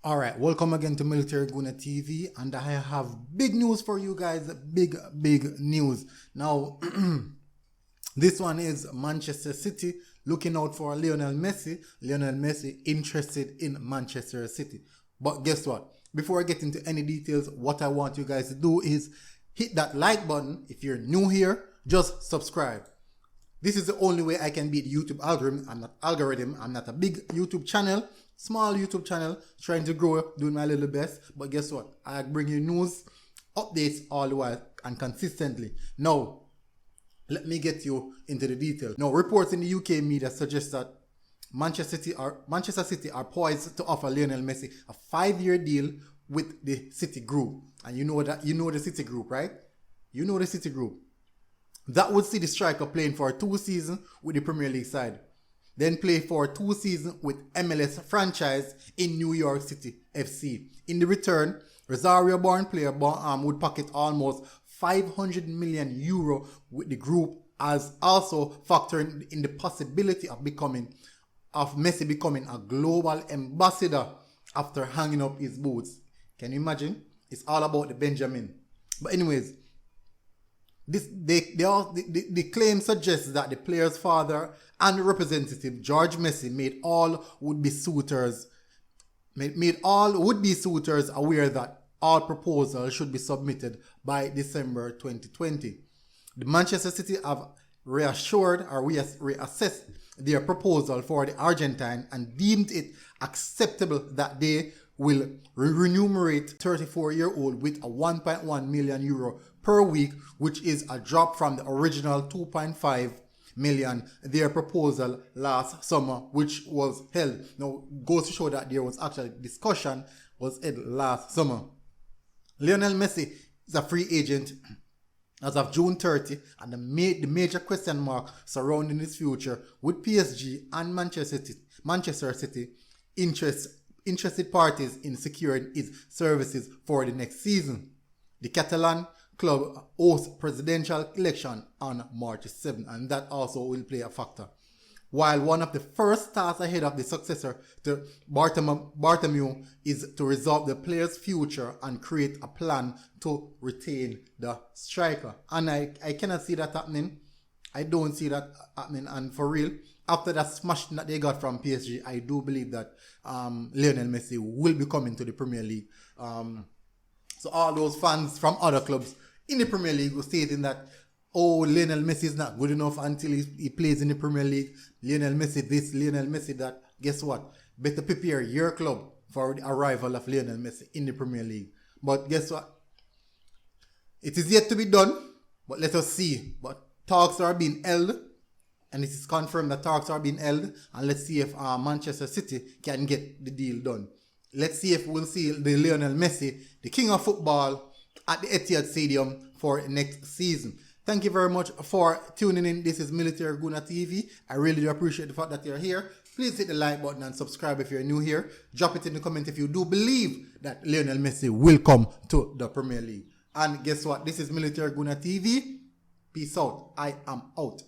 Alright, welcome again to Military Guna TV, and I have big news for you guys. Big news. Now, this one is Manchester City looking out for Lionel Messi. Lionel Messi interested in Manchester City. But guess what? Before I get into any details, what I want you guys to do is hit that like button. If you're new here, just subscribe. This is the only way I can beat YouTube algorithm. I'm not a big YouTube channel, small YouTube channel, trying to grow, doing my little best. But guess what? I bring you news, updates all the while and consistently. Now, let me get you into the detail. Now, reports in the UK media suggest that Manchester City are poised to offer Lionel Messi a 5-year deal with the City Group. And you know the City Group, right? You know the City Group. That would see the striker playing for 2 seasons with the Premier League side. Then play for 2 seasons with MLS franchise in New York City FC. In the return, Rosario-born player would pocket almost €500 million with the group, as also factoring in the possibility of Messi becoming a global ambassador after hanging up his boots. Can you imagine? It's all about the Benjamin. But anyways, the claim suggests that the player's father and representative George Messi made all would-be suitors aware that all proposals should be submitted by December 2020. The Manchester City have reassessed their proposal for the Argentine and deemed it acceptable that they will remunerate 34-year-old with a €1.1 million per week, which is a drop from the original $2.5 million their proposal last summer, which was held. Now, goes to show that there was actually discussion was held last summer. Lionel Messi is a free agent as of June 30, and the major question mark surrounding his future with PSG and Manchester City interested parties in securing his services for the next season. The Catalan club hosts presidential election on March 7, and that also will play a factor. While one of the first tasks ahead of the successor to Bartomeu is to resolve the player's future and create a plan to retain the striker. And I cannot see that happening. I don't see that happening. And for real, after that smash that they got from PSG, I do believe that Lionel Messi will be coming to the Premier League. So all those fans from other clubs in the Premier League were stating that, oh, Lionel Messi is not good enough until he plays in the Premier League. Lionel Messi this, Lionel Messi that. Guess what? Better prepare your club for the arrival of Lionel Messi in the Premier League. But guess what? It is yet to be done, but let us see. But talks are being held, and it is confirmed that talks are being held, and let's see if Manchester City can get the deal done. Let's see if we'll see the Lionel Messi, the king of football, at the Etihad Stadium for next season. Thank you very much for tuning in. This is Military Guna TV. I really do appreciate the fact that you're here. Please hit the like button and subscribe if you're new here. Drop it in the comment if you do believe that Lionel Messi will come to the Premier League. And guess what? This is Military Guna TV. Peace out. I am out.